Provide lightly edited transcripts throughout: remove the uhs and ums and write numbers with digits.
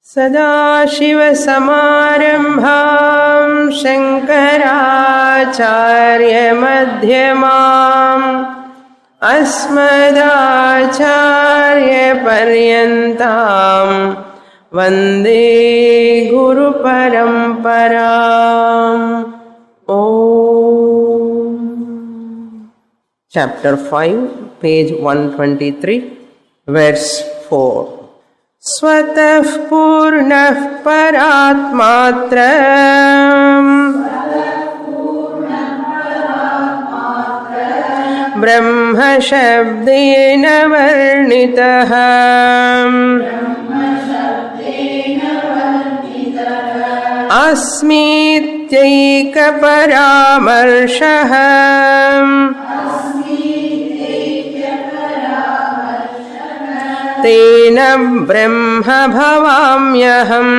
सदाशिवसमारम्भां शङ्कराचार्यमध्यमाम् अस्मदाचार्यपर्यन्तां वन्दे गुरुपरम्पराम्. Chapter 5, page 123, verse 4. स्वतः पूर्णः परात्मात्र ब्रह्म शब्देन वर्णितः अस्मीत्यैकपरामर्शः तेन ब्रह्म भवाम्यहम्.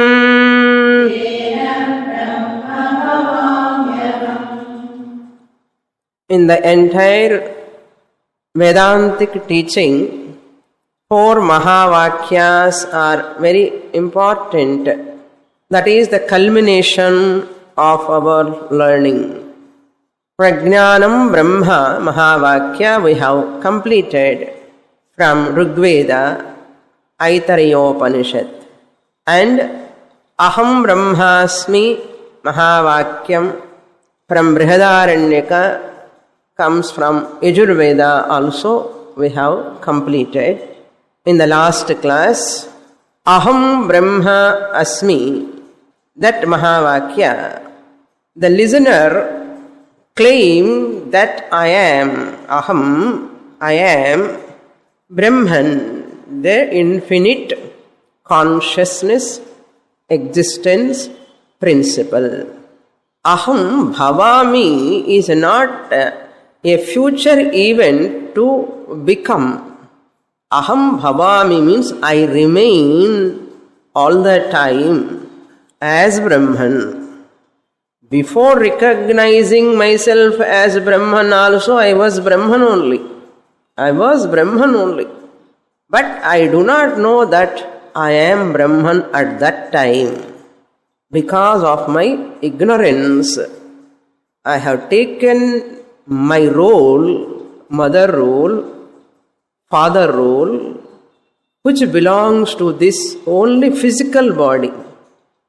In the entire Vedantic teaching, 4 Mahavakyas are very important. That is the culmination of our learning. Prajnanam Brahma Mahavakya we have completed from Rigveda, Aitareyopanishad, and Aham Brahmasmi Mahavakyam from Brihadaranyaka comes from Yajurveda also we have completed. In the last class, Aham Brahma Asmi, that Mahavakya, the listener claimed that I am Aham, I am Brahman, the infinite consciousness, existence, principle. Aham bhavami is not a future event to become. Aham bhavami means I remain all the time as Brahman. Before recognizing myself as Brahman also, I was Brahman only. I was Brahman only. But I do not know that I am Brahman at that time. Because of my ignorance, I have taken my role, mother role, father role, which belongs to this only physical body.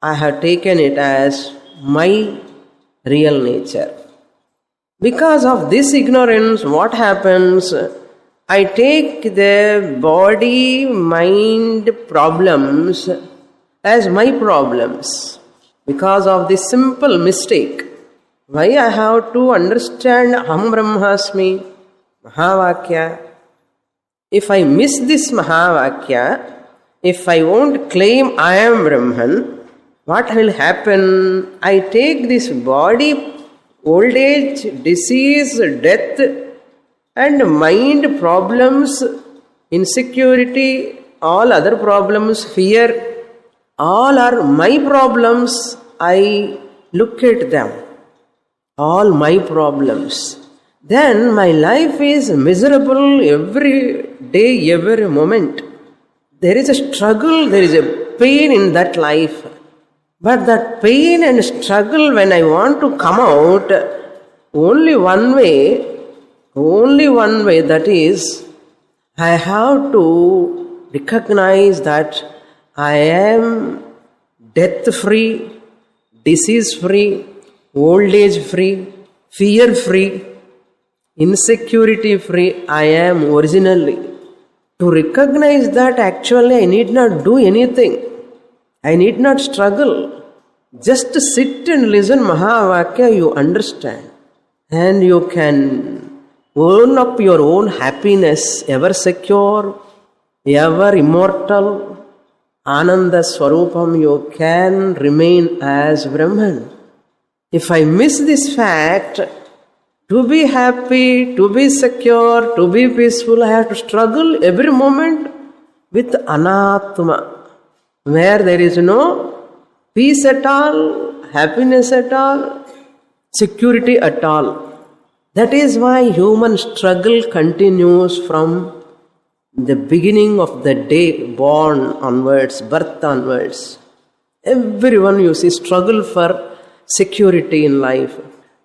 I have taken it as my real nature. Because of this ignorance, what happens? I take the body, mind problems as my problems. Because of this simple mistake, why I have to understand Aham Brahmasmi Mahavakya? If I miss this Mahavakya, if I won't claim I am Brahman, what will happen? I take this body, old age, disease, death, and mind problems, insecurity, all other problems, fear, all are my problems. I look at them, all my problems. Then my life is miserable every day, every moment. There is a struggle, there is a pain in that life. But that pain and struggle, when I want to come out, only one way, that is, I have to recognize that I am death-free, disease-free, old age-free, fear-free, insecurity-free. I am originally. To recognize that, actually I need not do anything. I need not struggle. Just sit and listen Mahavakya, you understand. And you can own up your own happiness, ever secure, ever immortal. Ananda Swarupam, you can remain as Brahman. If I miss this fact, to be happy, to be secure, to be peaceful, I have to struggle every moment with Anatma, where there is no peace at all, happiness at all, security at all. That is why human struggle continues from the beginning of the day, born onwards, birth onwards. Everyone, you see, struggle for security in life,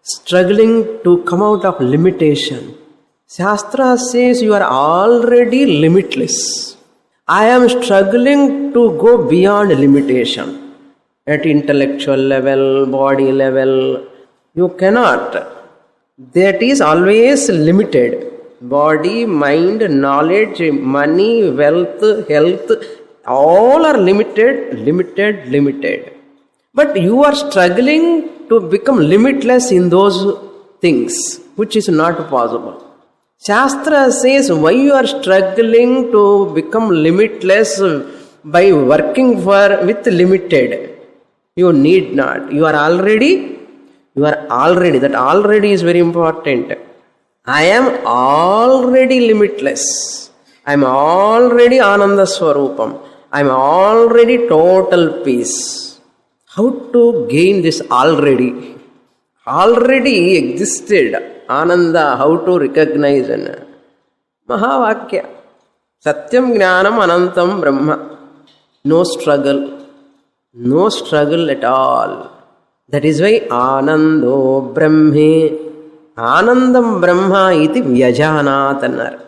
struggling to come out of limitation. Shastra says you are already limitless. I am struggling to go beyond limitation. At intellectual level, body level, you cannot. That is always limited. Body, mind, knowledge, money, wealth, health, all are limited. But you are struggling to become limitless in those things, which is not possible. Shastra says why you are struggling to become limitless by working with limited. You need not. You are already. That already is very important. I am already limitless. I am already Ananda Swarupam. I am already total peace. How to gain this already? Already existed Ananda, how to recognize it? Mahavakya. Satyam Jnanam Anantam Brahma. No struggle. No struggle at all. That is why Anando Brahme. Anandam Brahma iti Vyajanatanar.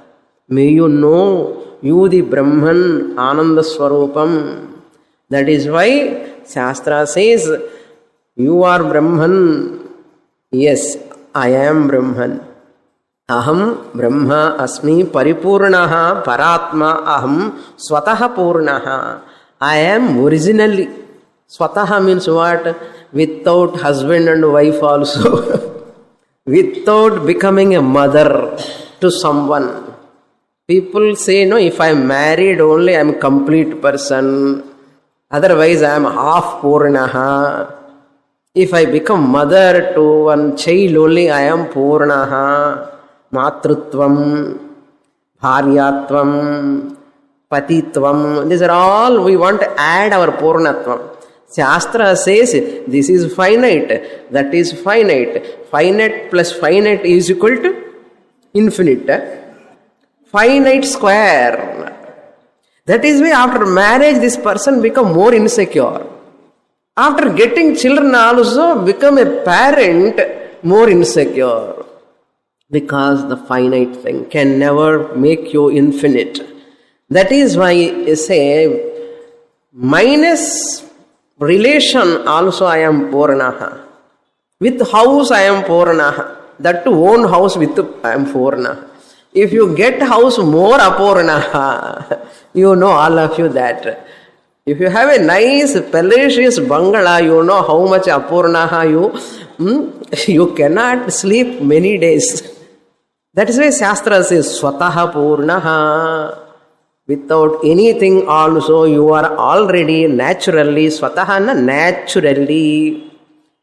May you know, you the Brahman, Ananda Swarupam. That is why Shastra says, you are Brahman. Yes, I am Brahman. Aham Brahma Asmi Paripurnaha Paratma Aham Swataha Purnaha. I am originally. Swataha means what? Without husband and wife also. Without becoming a mother to someone. People say, no, if I am married only, I am a complete person. Otherwise, I am half Purnaha. If I become mother to one child only, I am Purnaha. Matrutvam, Bharyatvam, Patitvam. These are all we want to add our Purnatvam. Shastra says this is finite, that is finite. Finite plus finite is equal to infinite. Finite square. That is why after marriage this person become more insecure. After getting children also become a parent more insecure. Because the finite thing can never make you infinite. That is why I say minus relation also I am Purnaha. With house I am Purnaha. That to own house with I am Purnaha. If you get house more Apurnaha, you know all of you that. If you have a nice palatious bungalow, you know how much Apurnaha you cannot sleep many days. That is why Shastra says Swataha Purnaha. Without anything also you are already naturally, Swataha naturally,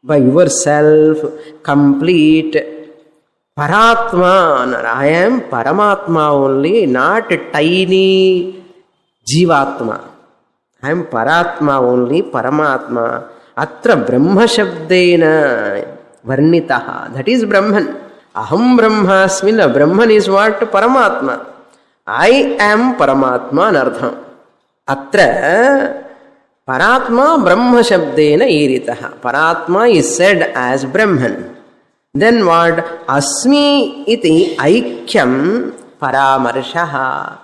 by yourself, complete. Paratma, I am Paramatma only, not tiny Jivatma. I am Paratma only, Paramatma. Atra Brahma Shabdena Varnitaha. That is Brahman. Aham Brahmasmi. Brahman is what? Paramatma. I am Paramatma Nardham. Atra Paratma Brahma Shabdena Iritaha. Paratma is said as Brahman. Then what? Asmi iti aikyam paramarshaha.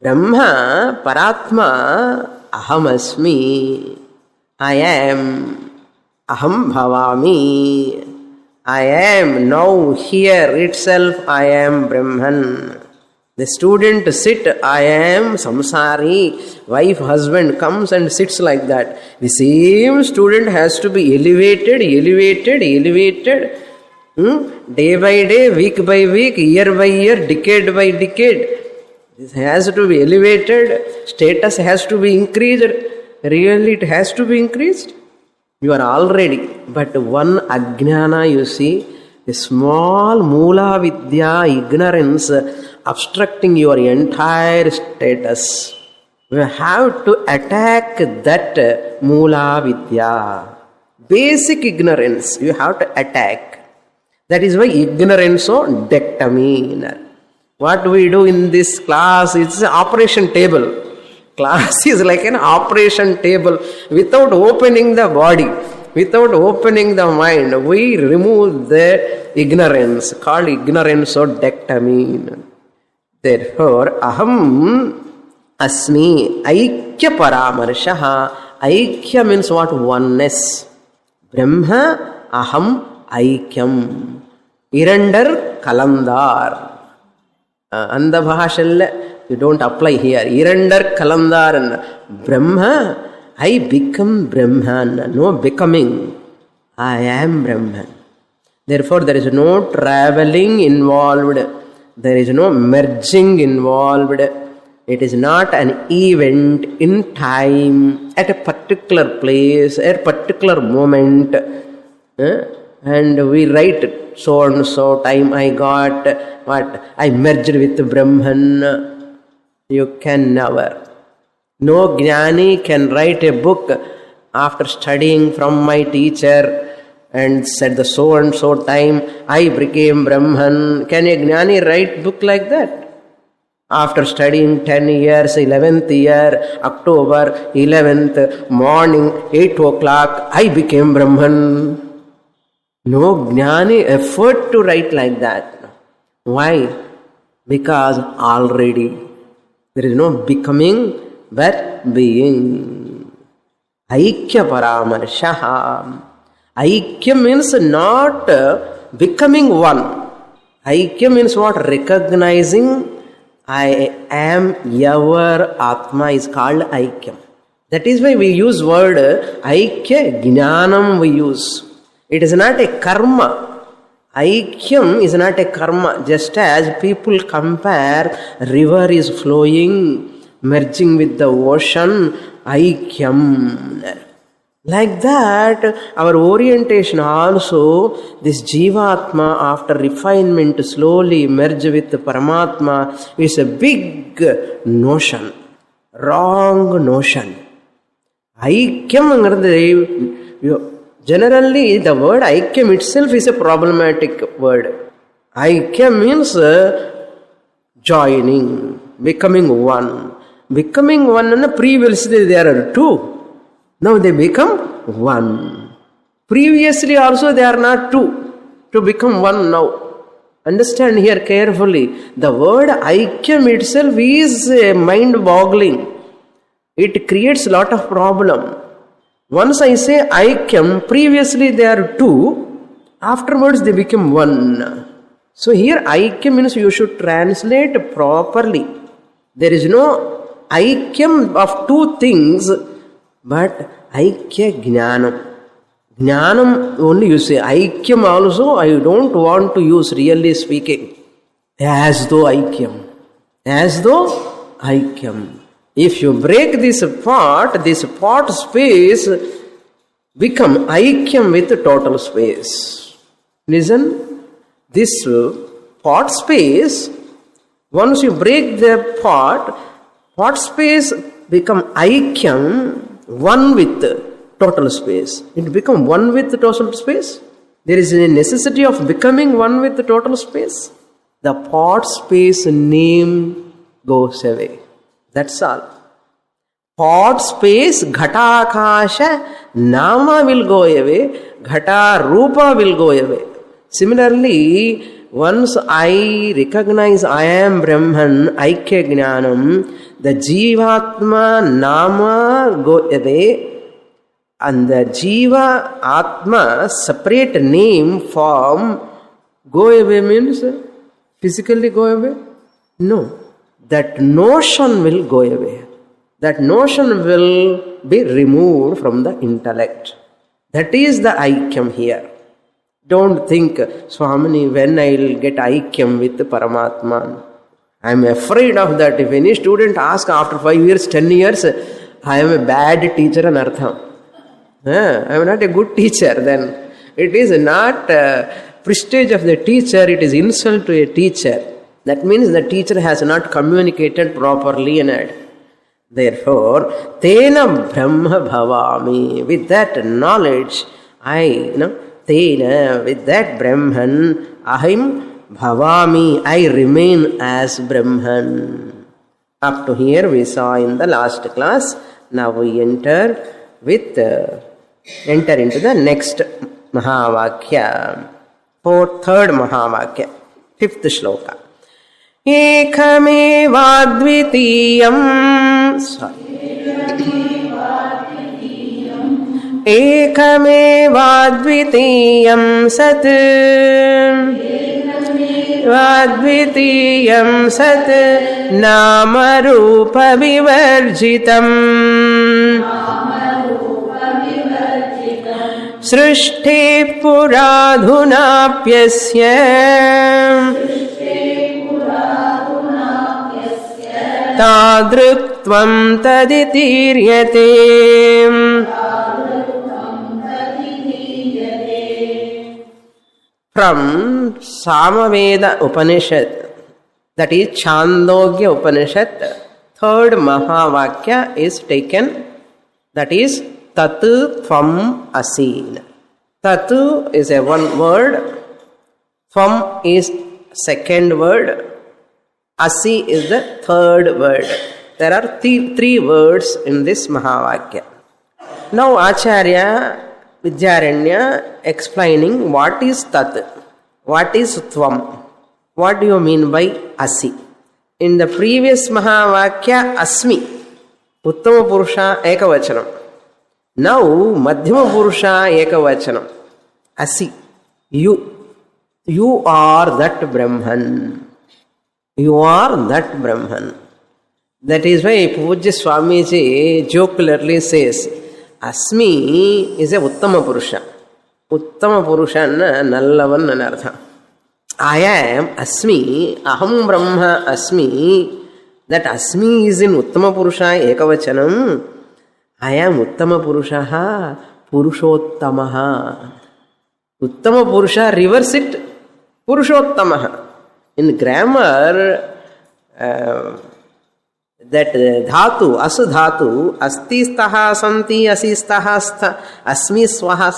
Brahma, Paratma, aham asmi. I am. Aham bhavami. I am. Now here itself I am Brahman. The student sit, I am samsari. Wife, husband comes and sits like that. The same student has to be elevated. Day by day, week by week, year by year, decade by decade. This has to be elevated. Status has to be increased. Really, it has to be increased. You are already. But one ajnana, you see, a small mula vidya, ignorance, obstructing your entire status. You have to attack that mula vidya. Basic ignorance, you have to attack. That is why ignorance or dectamine. What we do in this class, it's an operation table. Class is like an operation table. Without opening the body, without opening the mind, we remove the ignorance, called ignorance-odectomy. Therefore, aham asmi aikya paramarshaha. Aikya means what? Oneness. Brahma aham aikyam. Irandar kalandar. Anda bhashalla, you don't apply here. Irandar kalandar and Brahma, I become Brahman. No becoming. I am Brahman. Therefore, there is no traveling involved. There is no merging involved. It is not an event in time, at a particular place, at a particular moment. And we write so and so time I got what? I merged with Brahman. You can never. No Jnani can write a book after studying from my teacher and said the so and so time I became Brahman. Can a Jnani write book like that? After studying 10 years, 11th year, October 11th, morning, 8 o'clock, I became Brahman. No Jnani effort to write like that. Why? Because already there is no becoming but being. Aikya paramarshaha. Aikya means not becoming one. Aikya means what? Recognizing I am your Atma is called Aikyam. That is why we use word Aikya, Jnanam we use. It is not a karma. Aikyam is not a karma. Just as people compare river is flowing, merging with the ocean, Aikyam. Like that, our orientation also, this Jivatma after refinement slowly merge with Paramatma is a big notion, wrong notion. Aikyam, generally the word Aikyam itself is a problematic word. Aikyam means joining, becoming one. Becoming one, and previously there are two. Now they become one. Previously also they are not two. To become one now. Understand here carefully. The word Aikyam itself is mind-boggling. It creates a lot of problem. Once I say Aikyam, previously they are two. Afterwards they become one. So here Aikyam means you should translate properly. There is no Aikyam of two things, but Aikya Jnanam. Jnanam only you say. Aikyam also I don't want to use, really speaking. As though Aikyam. As though Aikyam. If you break this part space become Aikyam with total space. Listen, this part space, once you break the part space become Aikyam, one with total space. It become one with total space. There is a necessity of becoming one with the total space. The part space name goes away. That's all. Part space, Ghata Akasha, Nama will go away, Ghata Rupa will go away. Similarly, once I recognize I am Brahman, Aikya Jnanam, the Jivatma Nama go away, and the Jiva Atma separate name form go away means physically go away? No. That notion will go away. That notion will be removed from the intellect. That is the Aikyam here. Don't think, Swamini, when I will get Aikyam with Paramatma. I am afraid of that. If any student asks after 5 years, 10 years, I am a bad teacher and artham. I am not a good teacher, then it is not prestige of the teacher, it is insult to a teacher. That means the teacher has not communicated properly in it. Therefore, Tena Brahma Bhavami. With that knowledge, Tena, with that Brahman, Ahim Bhavami, I remain as Brahman. Up to here we saw in the last class. Now we enter into the next Mahavakya, third Mahavakya, fifth shloka. Ekamevadvitiyam, ekamevadvitiyam sat, vadvitiyam sat, namarupa vivarjitam, सृष्टि पुराधुनाप्यस्य तादृक्त्वं तदितीर्यते. From Samaveda Upanishad, that is Chandogya Upanishad, third Mahavakya is taken, that is Tatu Tvam Asi. Tatu is a one word, Tvam is second word, Asi is the third word. There are three words in this Mahavakya. Now Acharya Vidyaranya explaining what is Tat, what is Tvam, what do you mean by Asi. In the previous Mahavakya, Asmi, Uttama Purusha Ekavachanam. Now, Madhyama Purusha Ekavachanam. Asi. You are that Brahman. You are that Brahman. That is why Pujya Swamiji jocularly says, Asmi is a Uttama Purusha. Uttama Purusha nallavan anartha. I am Asmi, Aham Brahma Asmi. That Asmi is in Uttama Purusha Ekavachanam. I am Uttama Purushaha, Purushottamaha. Uttama Purusha, reverse it, Purushottamaha. In grammar, that dhatu, asu dhatu, asti staha santi, asi staha sta, asmi swaha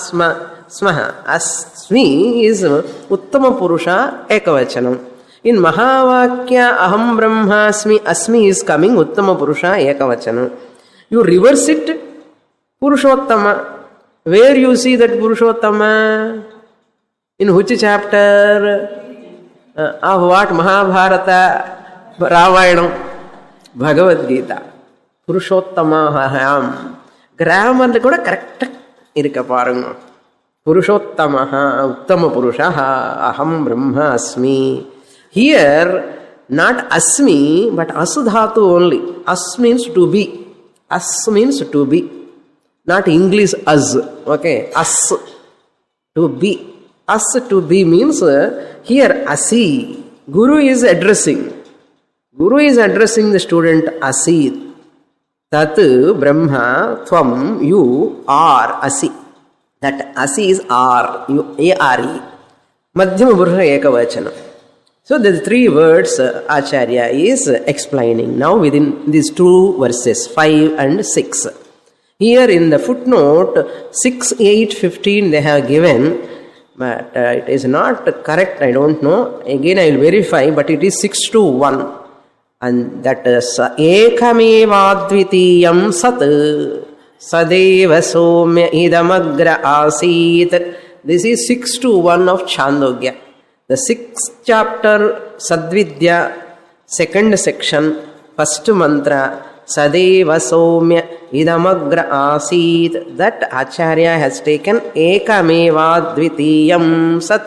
smaha. Asmi is Uttama Purusha Ekavachanam. In Mahavakya, Aham Brahmasmi, Asmi is coming Uttama Purusha Ekavachanam. You reverse it, Purushottama. Where you see that Purushottama? In which chapter of what Mahabharata, Ramayana, Bhagavad Gita? Purushottama Aham. Grammar kuda correct irukka parunga. Purushottamaha, Uttama Purushaha, Aham Brahma Asmi. Here, not Asmi, but Asudhatu only. As means to be. As means to be. Not English as. Okay. As. To be. As to be means here Asi. Guru is addressing. Guru is addressing the student Asi. Tat Brahma Tvam you are Asi. That Asi is R. You A-R-E. Madhyama Purusha Ekavachanam. So the three words Acharya is explaining now within these two verses 5 and 6. Here in the footnote 6, 8, 15 they have given, but it is not correct, I don't know. Again I will verify, but it is 6 to 1. And that is Ekamevadvitiyam sat sadeva somya idamagra asit. This is 6 to 1 of Chandogya. The 6th chapter, Sadvidya, 2nd section, 1st mantra, Sadeva Somya Idamagra Asit. That Acharya has taken Ekameva Dvitiyam Sat.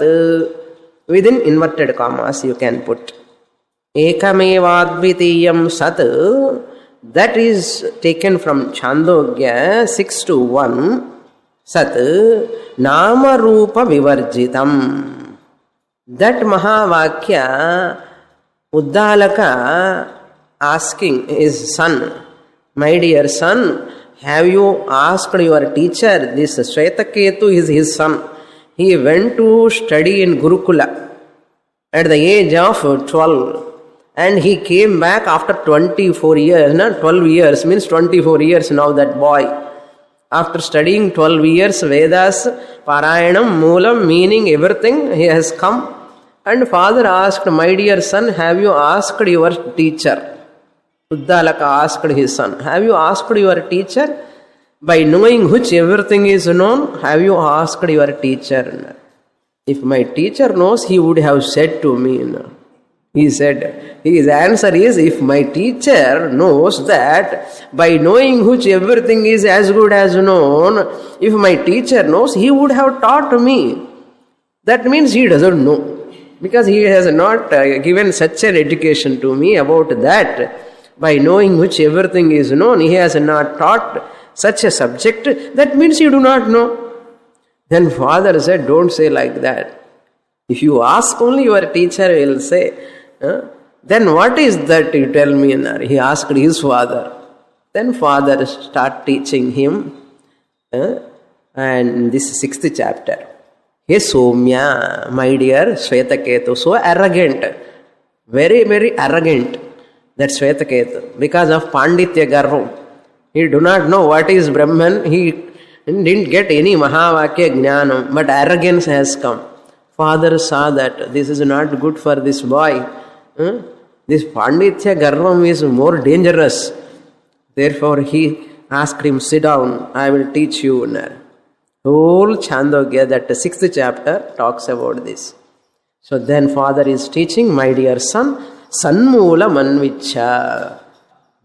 Within inverted commas you can put. Ekameva Dvitiyam Sat. That is taken from Chandogya 6 to 1. Sat Nama Rupa Vivarjitam. That Mahavakya, Uddalaka asking his son, my dear son, have you asked your teacher? This Shvetaketu is his son. He went to study in Gurukula at the age of 12 and he came back after 24 years. Not 12 years, means 24 years now that boy. After studying 12 years Vedas, Parayanam, Moolam, meaning everything, he has come. And father asked, my dear son, have you asked your teacher? Uddalaka asked his son, have you asked your teacher? By knowing which everything is known, have you asked your teacher? If my teacher knows, he would have said to me. He said, his answer is, if my teacher knows that by knowing which everything is as good as known, if my teacher knows, he would have taught me. That means he doesn't know, because he has not given such an education to me about that. By knowing which everything is known, he has not taught such a subject. That means you do not know. Then father said, don't say like that. If you ask, only your teacher will say. Then what is that you tell me? He asked his father. Then father start teaching him. And this 6th chapter. Hey Somya, my dear Shvetaketu, so arrogant. Very, very arrogant. That Shvetaketu. Because of Panditya Garvam. He do not know what is Brahman. He didn't get any Mahavakya Jnanam. But arrogance has come. Father saw that this is not good for this boy. This Panditya Garvam is more dangerous. Therefore he asked him, sit down, I will teach you. Whole Chandogya, that 6th chapter talks about this. So then father is teaching, my dear son, Sanmoola Manvicha.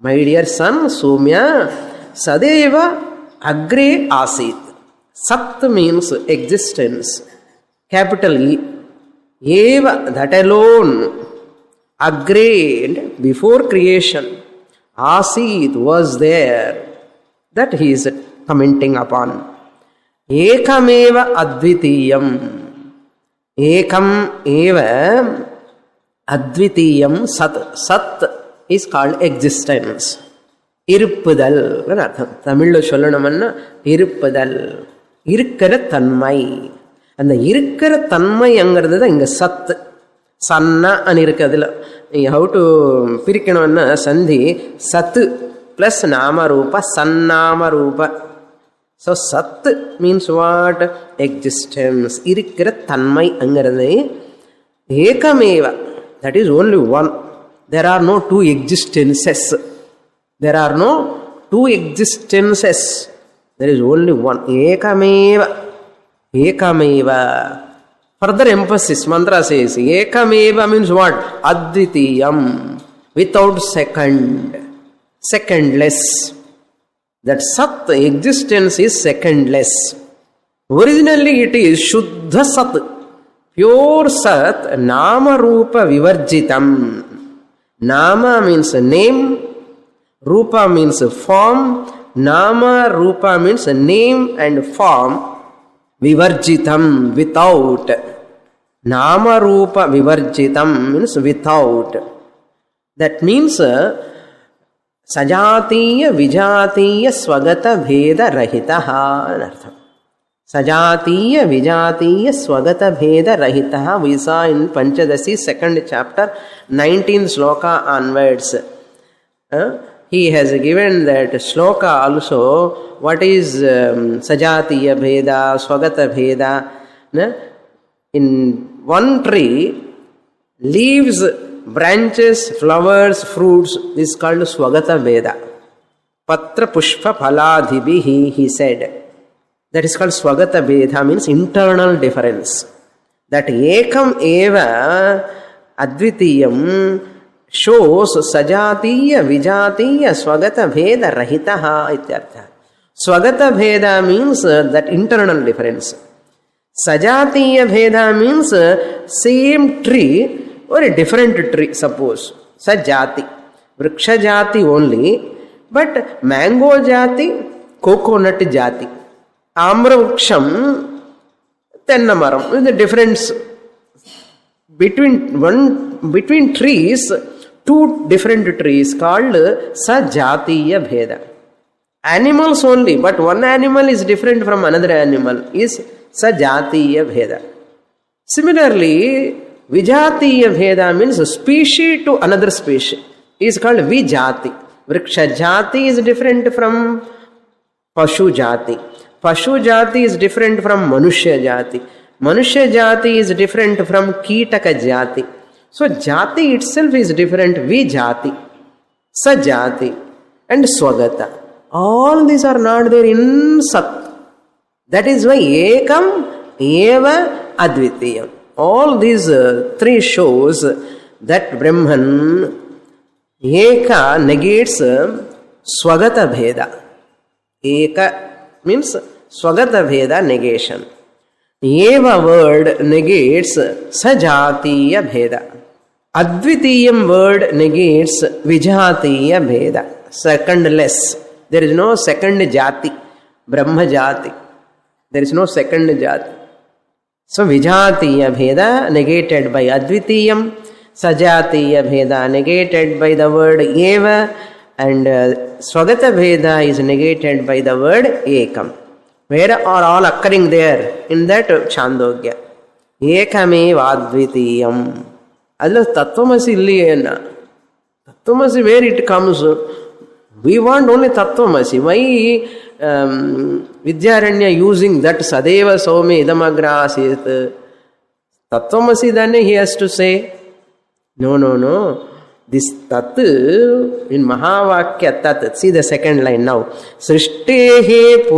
My dear son, Somya, Sadeva Agre Asit. Sat means existence. Capital E. Eva, that alone. Agre, before creation. Asit was there. That he is commenting upon. Ekameva advitiyam. Ekam eva advitiyam sat. Sat is called existence. Irupudal. Tamil sollanamanna irupudal. Irukara tanmai. And the irukara tanmai angiradhu inga sat. Sanna anirukadila. How to pirikanavanna sandhi sat plus nama rupa sannama rupa. So sat means what? Existence. Irukara tanmai angiradhu ekameva. That is only one. There are no two existences. There are no two existences. There is only one. Ekameva. Ekameva. Further emphasis, mantra says, Ekameva means what? Advitiyam. Without second. Secondless. That Sat, existence is secondless. Originally it is Shuddha Sat. Pure Sat, Nama Rupa Vivarjitam. Nama means name, Rupa means form, Nama Rupa means name and form, Vivarjitam, without. Nama Rupa Vivarjitam means without. That means Sajatiya Vijatiya Swagata Bheda Rahitaha. Sajatiya Vijatiya Swagata Bheda Rahitaha. We saw in Panchadasi 2nd chapter 19th sloka onwards. He has given that sloka also. What is Sajatiya Bheda, Swagata Bheda? In one tree, leaves, branches, flowers, fruits is called Swagata Bheda. Patra Pushpa Phaladhibihi, he said. That is called Swagata Bheda, means internal difference. That Ekam Eva Advitiyam shows Sajatiya Vijatiya Swagata Bheda Rahitaha ityartha. Swagata Bheda means that internal difference. Sajatiya Bheda means same tree or a different tree, suppose. Sajati. Vriksha Jati only, but mango Jati, coconut Jati. Amra Vriksham, Tennamaram. With the difference between trees, two different trees called Sajatiya Bheda. Animals only, but one animal is different from another animal, is Sajatiya Bheda. Similarly, Vijatiya Bheda means a species to another species, is called Vijati. Vriksha Jati is different from Pashu Jati. Pashu Jati is different from Manushya Jati. Manushya Jati is different from Kitaka Jati. So Jati itself is different, Vijati. Sajati, and Swagata. All these are not there in Sat. That is why Ekam, Eva, Advitiyam. All these three shows that Brahman, Eka negates Swagata Bheda. Eka means Swagata Bheda negation. Eva word negates Sajatiya Bheda. Advitiyam word negates Vijatiya Bheda. Secondless. There is no second Jati. Brahma Jati. There is no second Jati. So Vijatiya Bheda negated by Advitiyam. Sajatiya Bheda negated by the word Eva. And Swagata Bheda is negated by the word Ekam. Where are all occurring there? In that Chandogya. Ekameva Advitiyam. Adla Tattvamasi illiyena. Tattvamasi, where it comes? We want only Tattvamasi. Why Vidyaranya using that Sadeva Somi Idamagra Asit? Tattvamasi then he has to say. No. This Tat in Mahavakya Tat. See the second line now. Srishtehe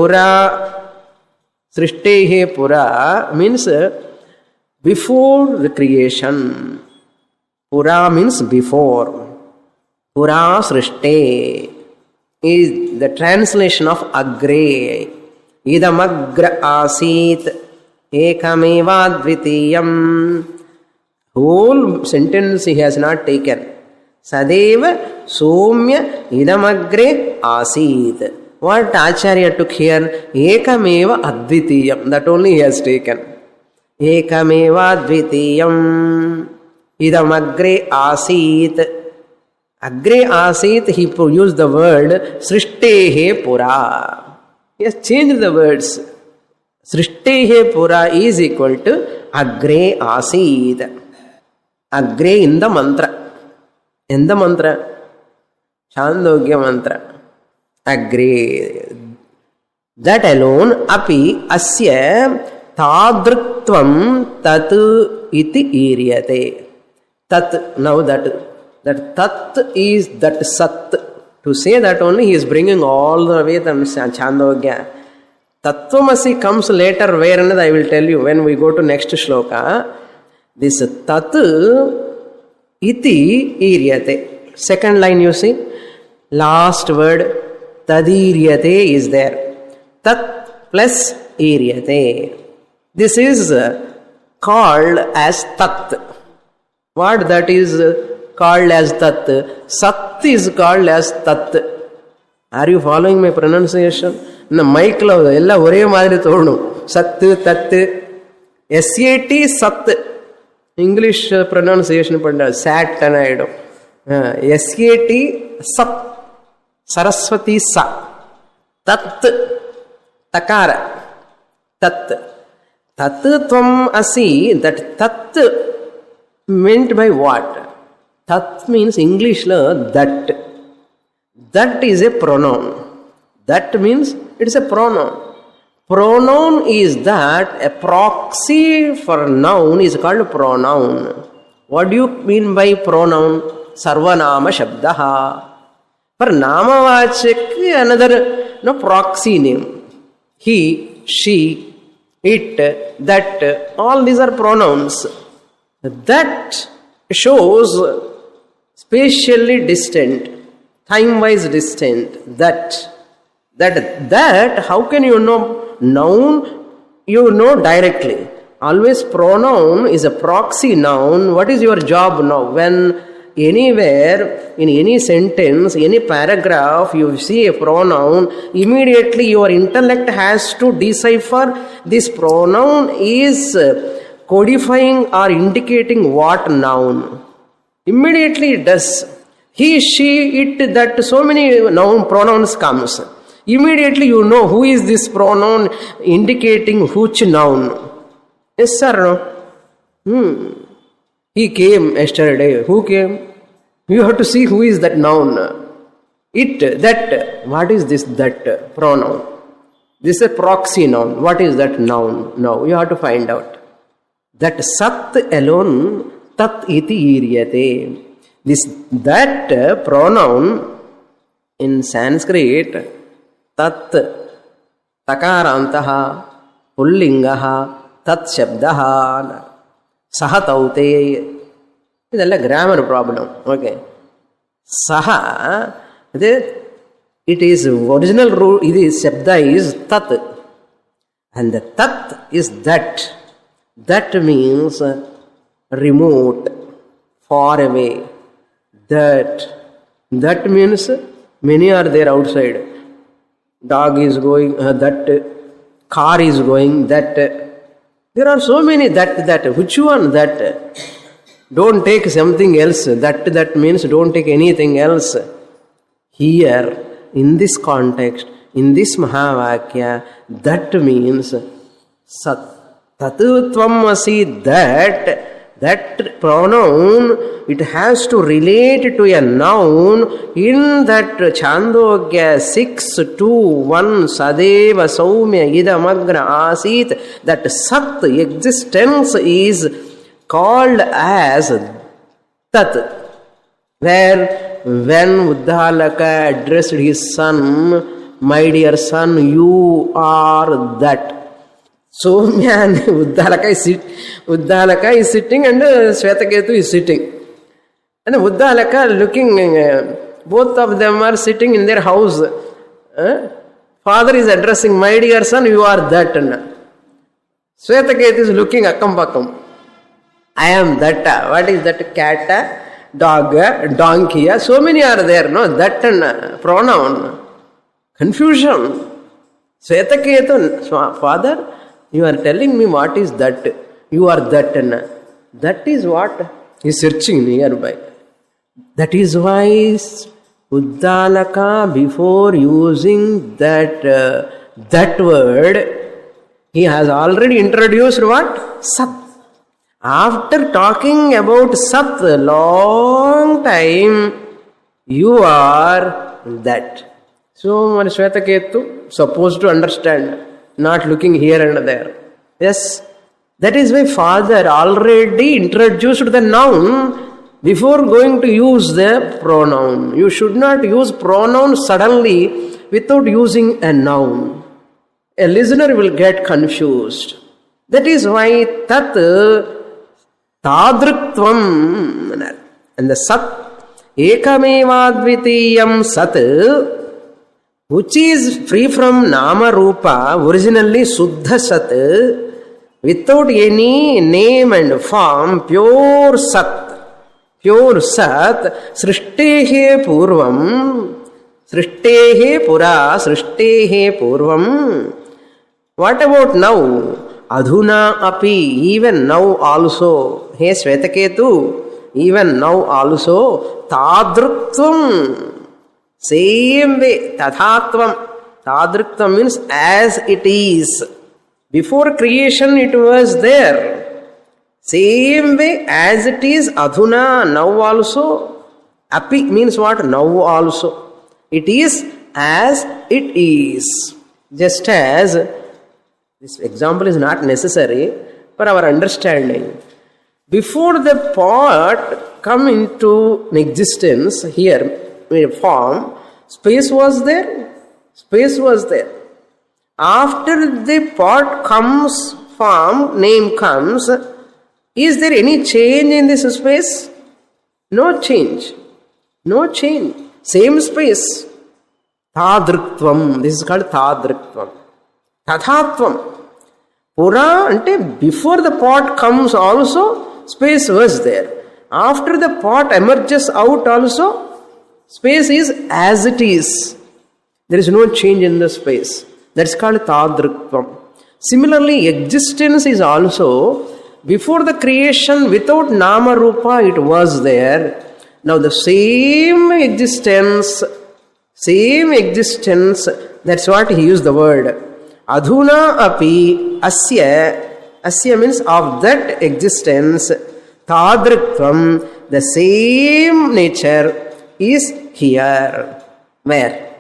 Pura means before the creation. Pura means before. Pura Srishte is the translation of Agre. Idamagra Asit Ekameva Dvitiyam. Whole sentence he has not taken. Sadeva Somya Idamagre Asit. What Acharya took here? Ekameva Advitiyam. That only he has taken. Ekameva Advitiyam. Idamagre Asit. Agre Asit, he used the word Srishtehe Pura. He has changed the words. Srishtehe Pura is equal to Agre Asit. Agre in the mantra. In the mantra. Chandogya mantra. Agre. That alone, api asya tadrutvam tatu iti iryate. Tat, now that tat is that sat. To say that only he is bringing all the way the Chandogya. Tattvamasi comes later, where another I will tell you when we go to next shloka. This tat iti iryate. Second line you see. Last word tadiryate is there. Tat plus iryate. This is called as tat. What that is called as tat? Sat is called as tat. Are you following my pronunciation? In the mic lo ella ore maadiri thodum. Sat, tat. SAT sat. English pronunciation panda sat anayidum. SAT sat. Saraswati sa. Tat. Takara. Tat. Tat tvam asi. That tat meant by what? Tat means English la that. That is a pronoun. That means it is a pronoun. Pronoun is that a proxy for noun is called pronoun. What do you mean by pronoun? Sarvanama Shabdaha. For Namavachak, another proxy name. He, she, it, that, all these are pronouns. That shows spatially distant, time-wise distant. That, how can you know? Noun, you know directly. Always pronoun is a proxy noun. What is your job now? When anywhere, in any sentence, any paragraph, you see a pronoun, immediately your intellect has to decipher this pronoun is codifying or indicating what noun. Immediately it does. He, she, it, that, so many pronouns comes. Immediately you know who is this pronoun indicating which noun. Yes sir, no? He came yesterday. Who came? You have to see who is that noun. It, that. What is this that pronoun? This is a proxy noun. What is that noun? Now you have to find out. That sat alone, tat iti iryate. That pronoun in Sanskrit, tat, takarantaha, pullingaha, tat shabdaha, sahataute. ಇದೆಲ್ಲ grammar problem. Okay, ಸಹ ಅದೇ it is original root. ಇದು ಶಬ್ದ is ತತ್, and the tat is that. That means remote, far away. That means many are there outside. Dog is going, that car is going, that. There are so many that. Which one that? Don't take something else. That means don't take anything else. Here, in this context, in this Mahavakya, that means Sat. Tatuttvamasi, that pronoun, it has to relate to a noun. In that Chandogya 6:2:1 Sadeva Saumya Idamagra Asit, that Sat existence is called as Tat. Where when Uddalaka addressed his son, my dear son, you are that. Soumya and Uddalaka is sitting and Swetaketu is sitting. And Uddalaka looking, both of them are sitting in their house. Father is addressing, my dear son, you are that. Swetaketu is looking akkam pakkam. I am that. What is that? Cat, dog, donkey. So many are there, no? That pronoun. Confusion. Swetaketu, Father, you are telling me what is that? You are that. That is what? He is searching nearby. That is why Uddalaka, before using that word, he has already introduced what? Sat. After talking about Sat a long time, you are that. So, Shvetaketu supposed to understand, not looking here and there. Yes, that is why Father already introduced the noun before going to use the pronoun. You should not use pronoun suddenly without using a noun. A listener will get confused. That is why Tat Tadriktvam, and the Sat, Ekamevadvitiyam Sat, which is free from Nama Rupa, originally Suddha Sat, without any name and form, pure Sat, Srishtehe Purvam, Srishtehe Pura, Srishtehe Purvam. What about now? Adhuna api, even now also. Hey Shvetaketu, even now also. Tadriktvam, same way. Tathatvam. Tadriktvam means as it is. Before creation it was there. Same way as it is. Adhuna, now also. Api means what? Now also. It is as it is. Just as, this example is not necessary for our understanding. Before the pot come into existence here in form, space was there. Space was there. After the pot comes form, name comes, is there any change in this space? No change. No change. Same space. Tadriktvam. This is called Tadriktvam. Tathatvam. Pura, ante before the pot comes also, space was there. After the pot emerges out also, space is as it is. There is no change in the space. That's called Tadriktvam. Similarly, existence is also, before the creation, without Nama Rupa, it was there. Now the same existence, that's what he used the word. Adhuna api asya means of that existence, tadriktvam, the same nature is here. Where?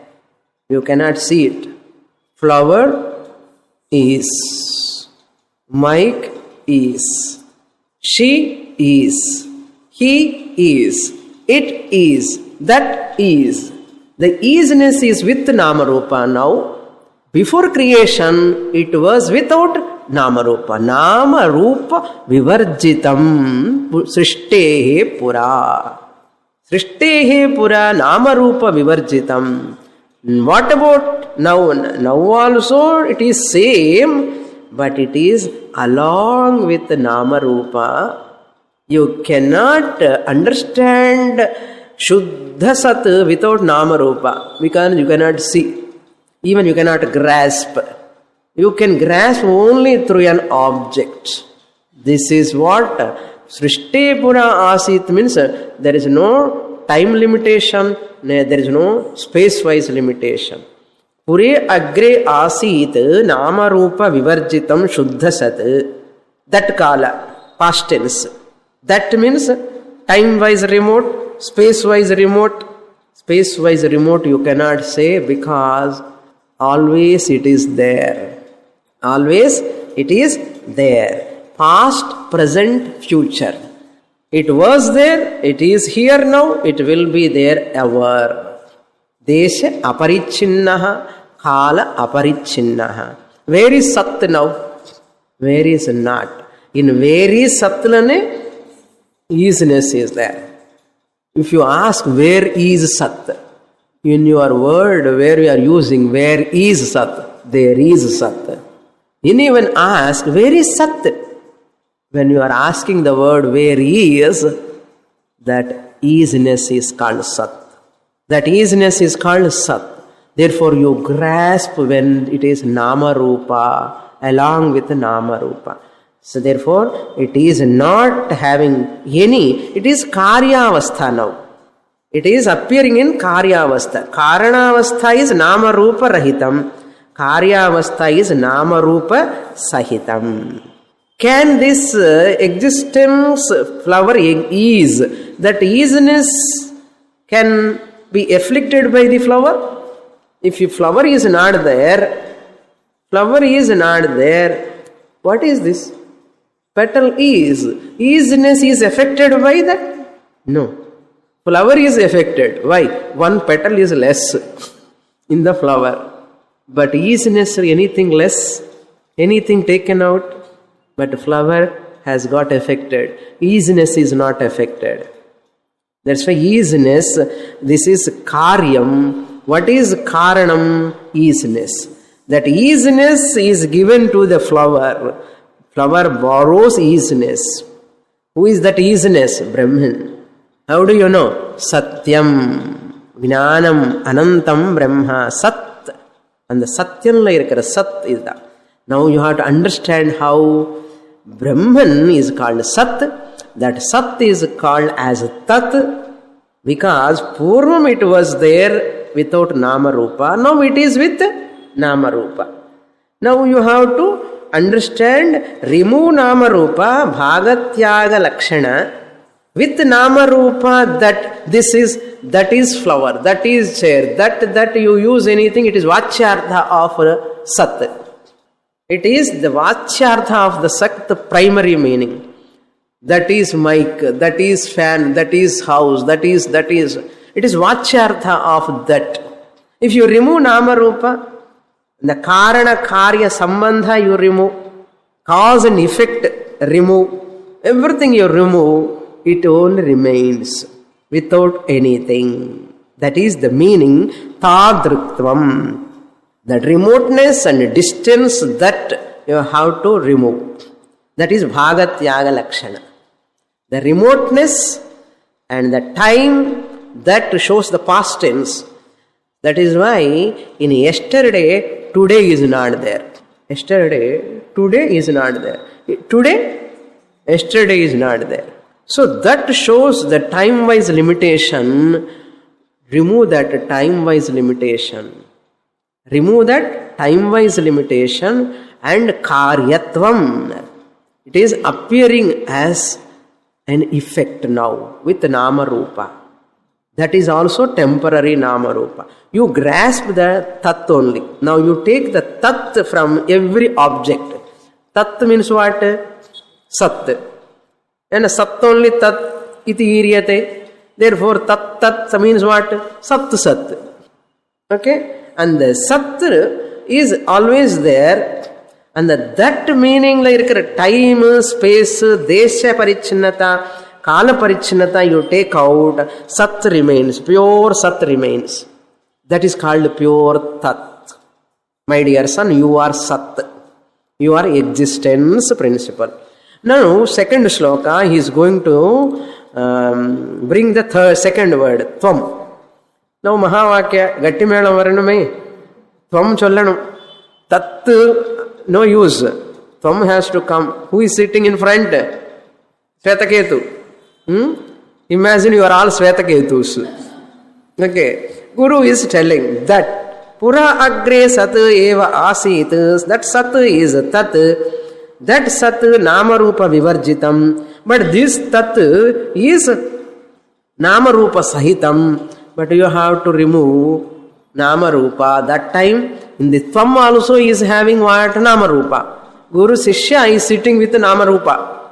You cannot see it. Flower is. Mike is. She is. He is. It is. That is. The isness is with Namarupa now. Before creation, it was without Namarupa. Namarupa vivarjitam srishtehe pura. Srishtehe pura Namarupa vivarjitam. What about now? Now also it is same, but it is along with Namarupa. You cannot understand Shuddha Sat without Namarupa, because you cannot see. Even you cannot grasp. You can grasp only through an object. This is what Srishte Pura Asit means. There is no time limitation, there is no space-wise limitation. Pure agre asit Namarupa vivarjitam Shuddha Sat. That kala, past tense. That means time-wise remote, space-wise remote. Space-wise remote you cannot say, because always it is there. Always it is there. Past, present, future. It was there, it is here now, it will be there ever. Desha aparichinnaha, kala aparichinnaha. Where is Sat now? Where is not? In where is Satlane, isness is there. If you ask where is Sat, in your word where you are using where is Sat, there is Sat. You even ask where is Sat. When you are asking the word where is, that isness is called Sat. That isness is called Sat. Therefore you grasp when it is Namarupa along with Namarupa. So therefore it is not having any, it is Karyavastha now. It is appearing in Karyavastha. Karanavastha is Namarupa Rahitam. Karyavastha is Namarupa Sahitam. Can this existence, flower is, that isness can be afflicted by the flower? If your flower is not there, what is this? Petal is. Isness is affected by that? No. Flower is affected. Why? One petal is less in the flower. But isness, anything less, anything taken out, but flower has got affected. Isness is not affected. That's why isness, this is karyam. What is karanam? Isness. That isness is given to the flower. Flower borrows isness. Who is that isness? Brahman. How do you know? Satyam, Jnanam, Anantam, Brahma, Sat. And the Satyam la irukra Sat is that. Now you have to understand how Brahman is called Sat. That Sat is called as Tat, because Purvam it was there without Namarupa. Now it is with Namarupa. Now you have to understand, remove Namarupa, Bhagatyaga Lakshana. With Namarupa, that is flower, that is chair, that you use anything, it is Vachyartha of Sat. It is the Vachyartha of the Sat, the primary meaning. That is mic, that is fan, that is house, that is. It is Vachyartha of that. If you remove Namarupa, the Karana Karya Sambandha you remove, cause and effect remove, everything you remove, it only remains without anything. That is the meaning, Tadriktvam. That remoteness and distance that you have to remove. That is Bhagatyaga Lakshana. The remoteness and the time that shows the past tense. That is why in yesterday, today is not there. Yesterday, today is not there. Today, yesterday is not there. So that shows the time-wise limitation. Remove that time-wise limitation. Remove that time-wise limitation and karyatvam. It is appearing as an effect now with Namarupa. That is also temporary Namarupa. You grasp the Tat only. Now you take the Tat from every object. Tat means what? Sat. And Sat only Tat iti iryate. Therefore, tat tat means what? Sat sat. Okay? And the sat is always there. And that meaning like time, space, desha parichinnata, kala parichinnata you take out, sat remains, pure sat remains. That is called pure tat. My dear son, you are sat. You are existence principle. Now, second shloka, he is going to bring the second word, tvam. Now, Mahavakya, Gatti Mela Varaname, tvam chollanam. Tat, no use. Tvam has to come. Who is sitting in front? Svetaketu. Imagine you are all Svetaketus. Okay. Guru is telling that Pura agre sat eva asit, that sat is tat, that sat namarupa vivarjitam, but this tat is namarupa sahitam, but you have to remove namarupa. That time in the tvam also is having what? Namarupa. Guru Sishya is sitting with namarupa.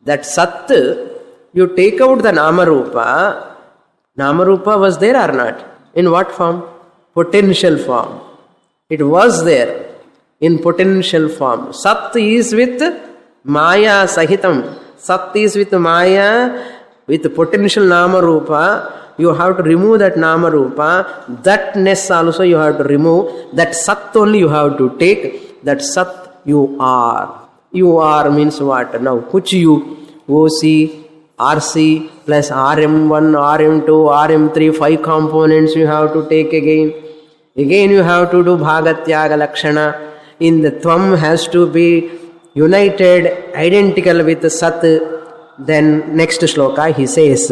That sat, you take out the namarupa. Namarupa was there or not? In what form? Potential form. It was there in potential form. Sat is with Maya Sahitam. Sat is with Maya with potential Namarupa. You have to remove that Namarupa. Thatness also you have to remove. That Sat only you have to take. That Sat you are. You are means what? Now, which you? OC, RC plus RM1, RM2, RM3, 5 components you have to take again. Again you have to do Bhagatyaga Lakshana. In the Tvam has to be united, identical with Sat. Then next shloka he says,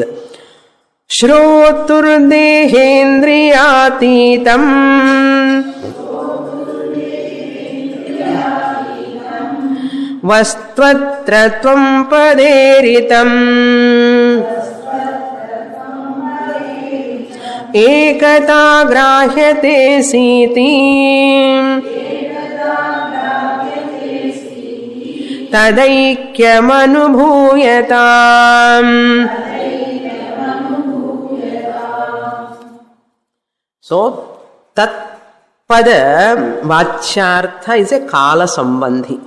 Shrotur Dehendriyatitam Vastvatra Tvam Paderitam Ekata Grahyate Siti Tadaikyam Anubhuyatam. So, Tat Pada Vachyartha is a Kala Sambandhi.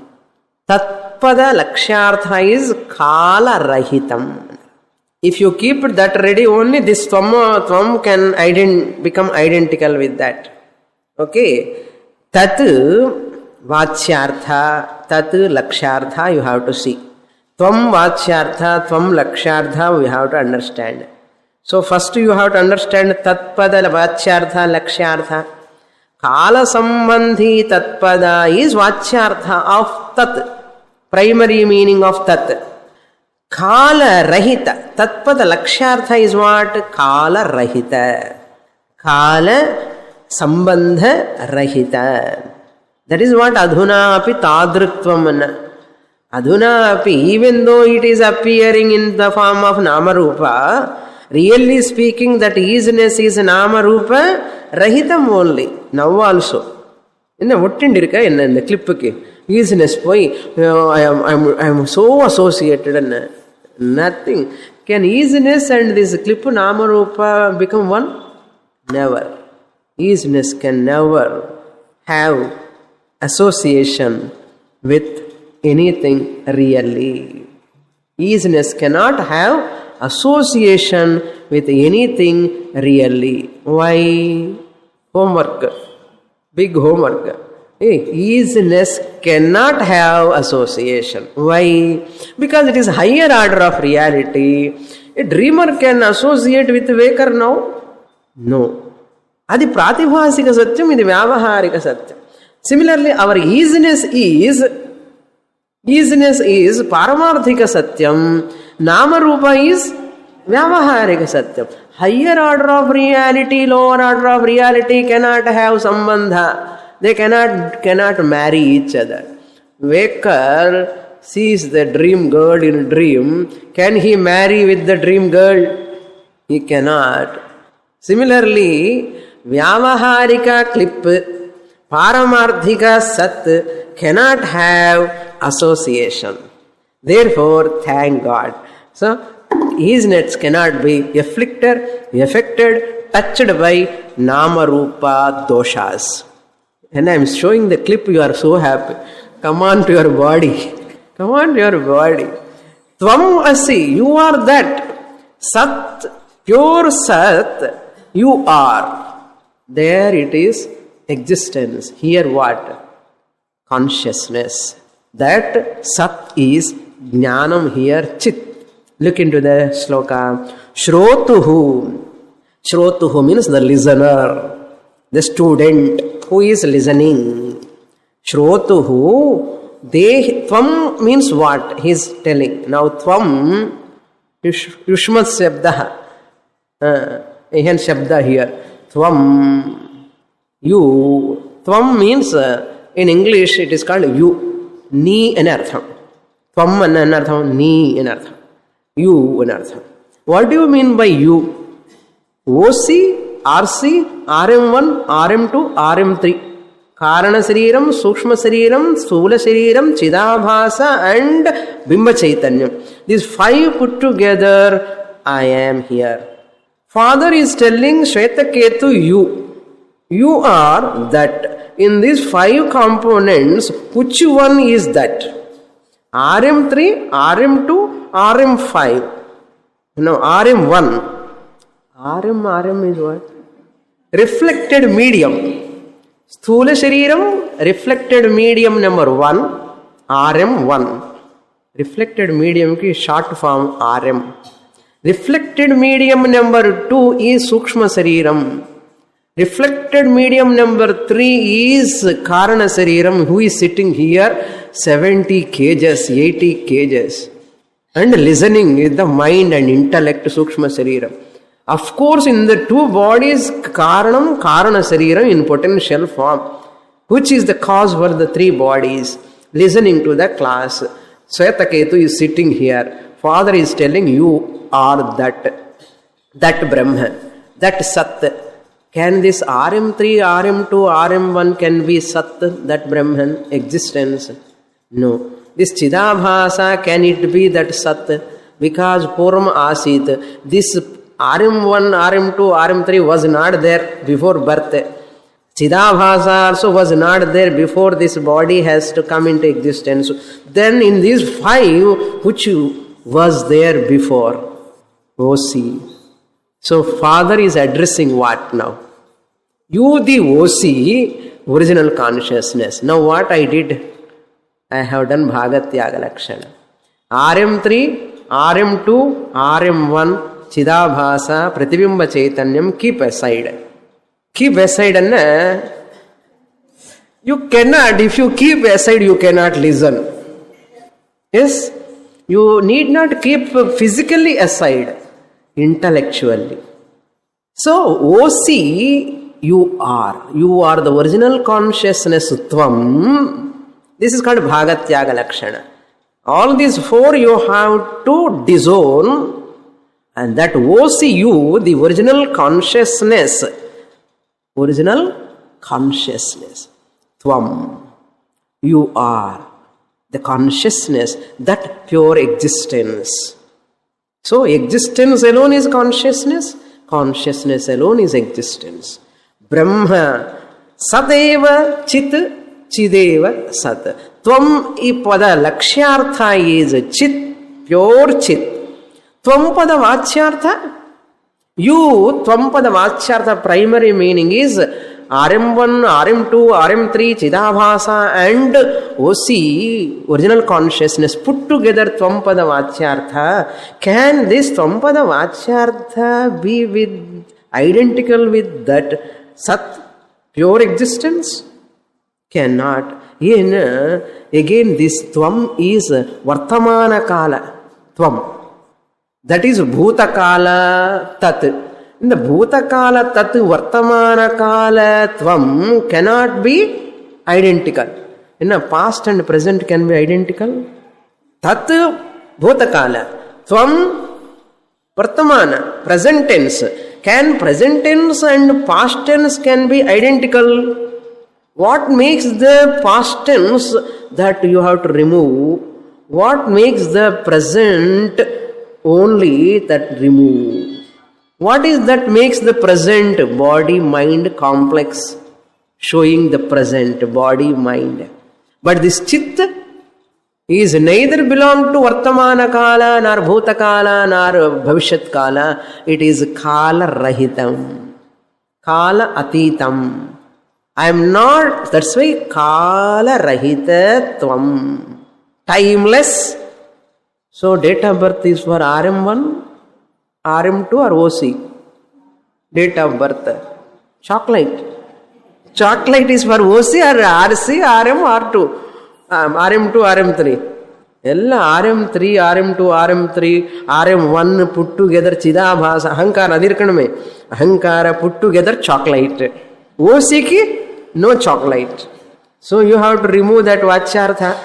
Tat Pada Lakshyartha is Kala Rahitam. If you keep that ready, only this Tvam can become identical with that. Okay. Tat Vachyartha, Tat Lakshyartha you have to see. Tvam Vachyartha, Tvam Lakshyartha we have to understand. So first you have to understand Tatpada Vachyartha Lakshyartha. Kala Sambandhi Tatpada is Vachyartha of Tat. Primary meaning of Tat. Kala Rahita. Tatpada Lakshyartha is what? Kala Rahita. Kala Sambandha Rahita. That is what Adhuna api Tadruktvam. Adhuna api, even though it is appearing in the form of Namarupa, really speaking that easiness is Namarupa Rahitam only. Now also. In the Vuttindirka, in the clip, easiness poi, I am so associated and nothing. Can easiness and this clip Namarupa become one? Never. Easiness can never have association with anything really. Easiness cannot have association with anything really. Why? Homework. Big homework. Easiness cannot have association. Why? Because it is higher order of reality. A dreamer can associate with waker now? No. Adi pratibhasika satyam, idi vyavaharika satyam. Similarly, our easiness is paramarthika satyam, namarupa is vyavaharika satyam. Higher order of reality, lower order of reality cannot have sambandha. They cannot marry each other. Waker sees the dream girl in a dream. Can he marry with the dream girl? He cannot. Similarly, vyavaharika clip, paramarthika sat cannot have association. Therefore, thank God. So, Isness cannot be affected, touched by nama rupa doshas. And I am showing the clip, you are so happy. Come on to your body. Come on to your body. Tvam asi, you are that. Sat, pure Sat, you are. There it is, existence. Here what? Consciousness. That Sat is Jnanam here, Chit. Look into the sloka. Shrotuhu. Shrotuhu means the listener, the student who is listening. Shrotuhu. Tvam means what? He is telling. Now Tvam, Yushmat Shabda. Ihan Shabda here. Tvam. You. Tvam means, in English it is called you. Ni anartham. Tvam anartham. Ni anartham. You anartham. What do you mean by you? OC, RC, RM1, RM2, RM3. Karana Sariram, Sukshma Sariram, Sthula Sariram, Chidabhasa and Bimba Chaitanyam. These 5 put together, I am here. Father is telling Shvetaketu, you. You are that. In these 5 components, which one is that? RM3, RM2, RM5. No, RM1. RM is what? Reflected medium. Sthula Shariram, reflected medium number 1, RM1. Reflected medium ki short form RM. Reflected medium number 2 is Sukshma Shariram. Reflected medium number 3 is Karana Shariram, who is sitting here 70 kgs, 80 kgs. And listening is the mind and intellect, Sukshma Shariram. Of course, in the 2 bodies, Karanam, Karana Shariram in potential form, which is the cause for the 3 bodies. Listening to the class. Swetaketu is sitting here. Father is telling you are that Brahman, that Sat. Can this RM3, RM2, RM1 can be Sat, that Brahman, existence? No. This Chidabhasa, can it be that Sat? Because Puram Asit, this RM1, RM2, RM3 was not there before birth. Chidabhasa also was not there before this body has to come into existence. Then in these 5, which was there before? OC. So Father is addressing what now? You the OC, original consciousness. Now what I did? I have done Bhagatyaga Lakshana. RM3, RM2, RM1, Chidabhasa, Pratibimba Chaitanyam, keep aside. Keep aside and you cannot, if you keep aside, you cannot listen. Yes? You need not keep physically aside, intellectually. So, OC, you are. You are the original consciousness, Tvam. This is called Bhagatyaga Lakshana. All these 4 you have to disown, and that OC you, the original consciousness, Tvam, you are the consciousness, that pure existence. So existence alone is consciousness, consciousness alone is existence. Brahma, Sateva Chit, Chideva Sat. Tvam ipada lakshyartha is Chit, pure Chit. Tvam pada vachyartha, you, Tvam pada vachyartha, primary meaning is RM1, RM2, RM3, Chidabhasa and OC, original consciousness, put together Tvam-pada Vachyartha. Can this Tvam-pada Vachyartha be identical with that Sat, pure existence? Cannot. Again, this Tvam is Vartamana Kala. Tvam. That is Bhutakala Tat. In the Bhutakala Tat, Vartamana Kala Tvam cannot be identical. In a past and present can be identical. Tat Bhutakala. Tvam Vartamana, present tense. Can present tense and past tense can be identical? What makes the past tense that you have to remove? What makes the present only that remove. What is that makes the present body-mind complex showing the present body-mind? But this chit is neither belong to Vartamana Kala, nor Bhuta Kala, nor Bhavishyat Kala. It is Kala Rahitam, Kala Atitam. I am not, that's why Kala Rahita Tvam. Timeless. So date of birth is for RM1, RM2 or OC? Date of birth. Chocolate. Chocolate is for OC or RC, RM, R2. RM2, RM3. Ella RM3, RM2, RM3, RM1 put together Chidabhasa, Ahankara, Adirkaname. Ahankara put together chocolate. OC ki no chocolate. So you have to remove that Vachyartha.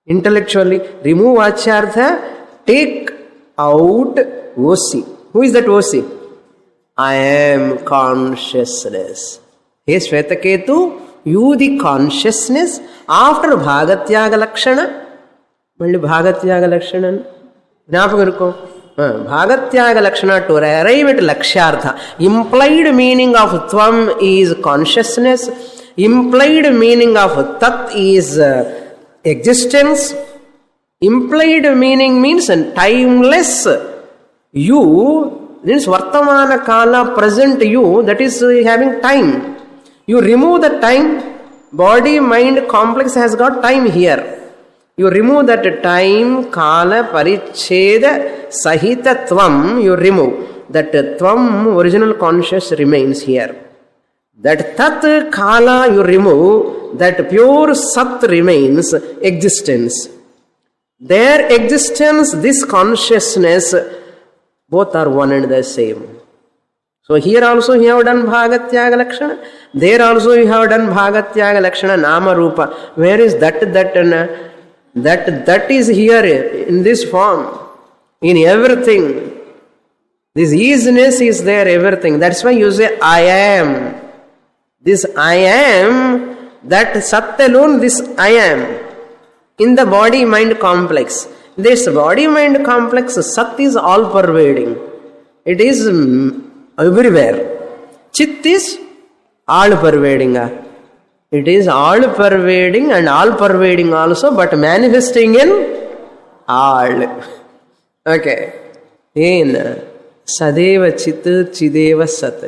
Intellectually, remove Vachyartha, take out OC. Who is that OC? I am consciousness. Hey Shvetaketu, you the consciousness after Bhagatyaga Lakshana. Malli Bhagatyaga Lakshana. Bhagatyaga Lakshana to arrive at Lakshyartha. Implied meaning of Tvam is consciousness. Implied meaning of Tat is existence. Implied meaning means timeless. You means Vartamana Kala, present you, that is having time. You remove the time, body, mind, complex has got time here. You remove that time, Kala, Paricheda, Sahita, Tvam, you remove. That Tvam, original conscious, remains here. That Tat, Kala, you remove. That pure Sat remains, existence. Their existence, this consciousness, both are one and the same. So here also you have done Bhagatyaga Lakshana. There also you have done Bhagatyaga Lakshana Nama Rupa. Where is that is here in this form. In everything. This easiness is there, everything. That's why you say I am. This I am, that Sat alone, this I am. In the body-mind complex. This body-mind complex, Sat is all-pervading. It is everywhere. Chit is all-pervading. It is all-pervading and all-pervading also, but manifesting in all. Okay. In Sadeva Chit Chideva Sat.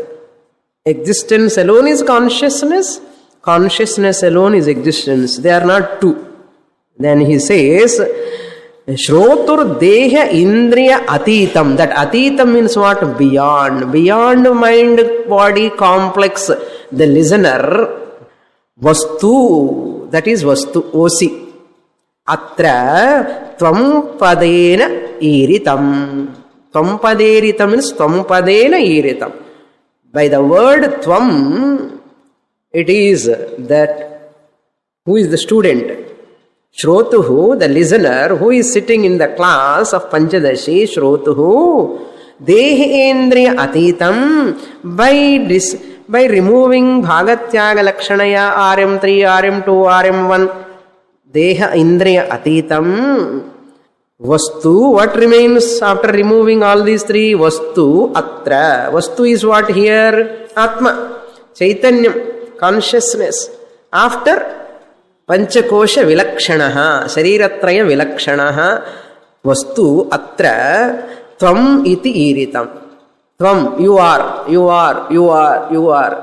Existence alone is consciousness. Consciousness alone is existence. They are not two. Then he says, Shrotur Deha Indriya Atitam. That Atitam means what? Beyond. Beyond mind, body, complex. The listener, Vastu. That is Vastu, OC. Atra Tvam Padena Iritam. Tvam Paderitam means Tvam Padena Iritam. By the word Tvam, it is that who is the student? Shrotuhu, the listener, who is sitting in the class of Panchadashi, Shrotuhu, Dehendriya Atitam, by removing Bhagatyaga Lakshanaya, RM3, RM2, RM1, Deha Indriya Atitam, Vastu, what remains after removing all these three? Vastu, Atra. Vastu is what here? Atma, Chaitanyam, consciousness. After Panchakosha Vilakshanaha, Sariratraya Vilakshanaha, Vastu Atra, Tvam iti iritam. Tvam, you are.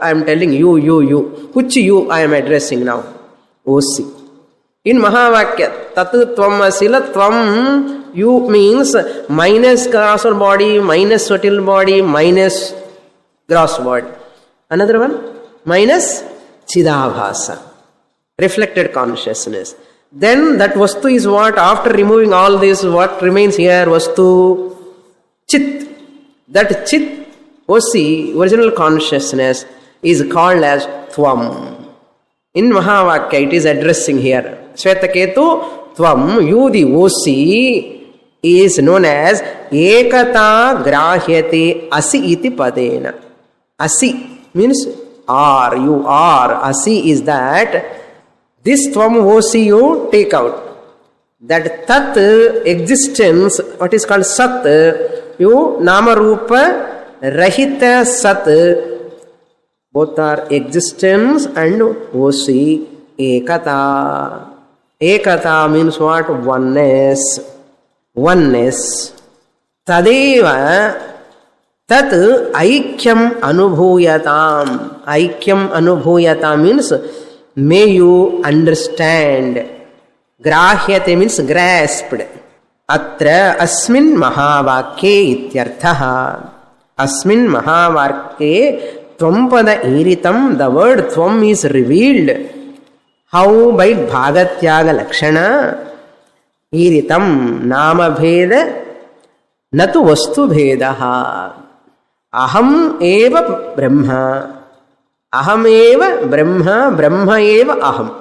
I am telling you. Which you I am addressing now? OC. In Mahavakya, Tatu Tvam Asila, Tvam, you means minus gross body, minus subtle body, minus gross body. Another one, minus Chidabhasa. Reflected consciousness. Then that Vastu is what? After removing all this, what remains here? Vastu, Chit. That Chit, OC, original consciousness, is called as Tvam. In Mahavakya, it is addressing here. Shvetaketu, Tvam, you the OC, is known as Ekata Grahyate Asi iti Padena. Asi means are, you are. Asi is that this Tvam OC you take out. That tat existence, what is called sat, you nama rupa rahita sat, both are existence and osi ekata. Ekata means what? Oneness. Oneness. Tadeva tat aikyam anubhuyatam. Aikyam anubhuyatam means may you understand. Grahyate means grasped. Atra asmin mahavakye ityarthaha. Asmin mahavakye tvam-pada iritam. The word tvam is revealed. How? By bhagatyaga lakshana. Iritam nama bheda natu vastu bhedaha. Aham eva brahma. Aham eva brahma. Brahma eva aham.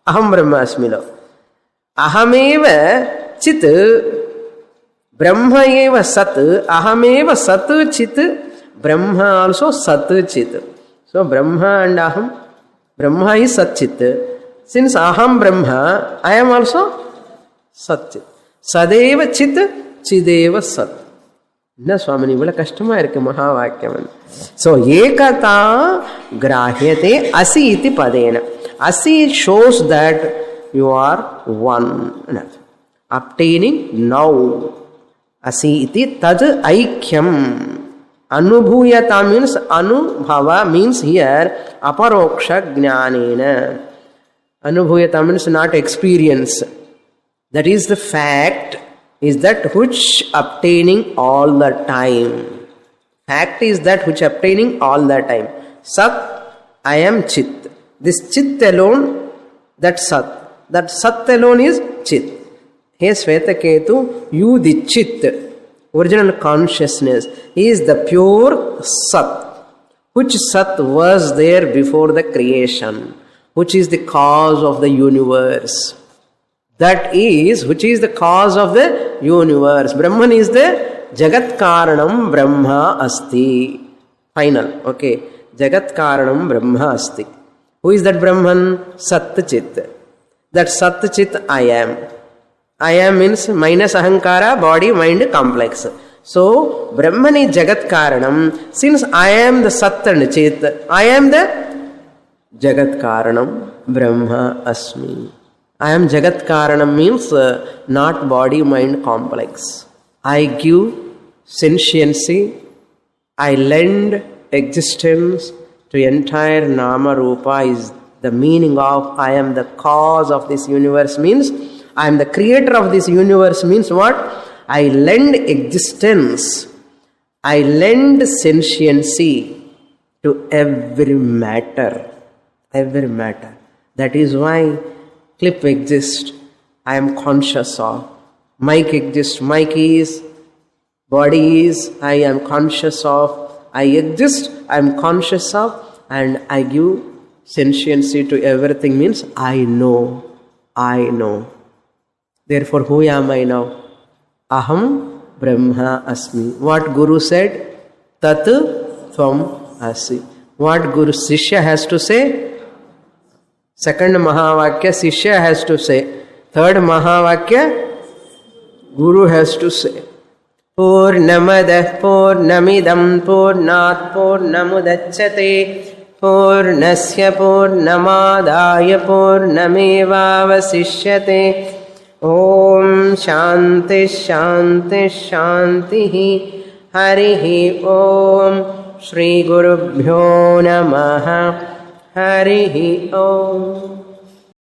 Aham brahma asmilo. Ahameva chit, Brahma eva sat, ahameva sat chit, Brahma also sat chit. So Brahma and aham, Brahma is sat chit. Since aham Brahma, I am also sat chit. Sadeva chit, chideva sat. Na Swamini, ivula kashtamā irukku Mahavakyam. So ekata grahyate asi iti padena. Asi shows that you are one. Obtaining now. Asi iti tad aikyam. Anubhuyata means anubhava means here aparoksha jnanena. Anubhuyata means not experience. That is the fact, is that which obtaining all the time. Fact is that which obtaining all the time. Sat, I am chit. This chit alone, that sat. That sat alone is chit. Hey Svetaketu, you the chit, original consciousness, is the pure sat. Which sat was there before the creation? Which is the cause of the universe? That is, which is the cause of the universe? Brahman is the Jagat Karanam Brahma Asti. Final, okay. Jagat Karanam Brahma Asti. Who is that Brahman? Sat Chit. That Sat Chit I am. I am means minus ahankara, body, mind, complex. So, Brahman is Jagat Karanam. Since I am the Sat and Chit, I am the Jagat Karanam Brahma Asmi. I am Jagat Karanam means not body, mind, complex. I give sentiency. I lend existence to entire Nama Rupa is the meaning of I am the cause of this universe means I am the creator of this universe means what? I lend existence. I lend sentiency to every matter. Every matter. That is why clip exists. I am conscious of. Mic exists. Mic is. Body is. I am conscious of. I exist. I am conscious of. And I give sentiency to everything means I know. I know. Therefore, who am I now? Aham Brahma Asmi. What Guru said? Tat Tvam Asi. What Guru Sishya has to say? Second Mahavakya Sishya has to say. Third Mahavakya Guru has to say. Purnamadah Purnamidam Purnat Purnamudachyate Purnasya Purnamadaya Purnamevavasishyate. Om Shanti Shanti Shanti Harihi Om Shri Gurubhyo Namaha Harihi Om.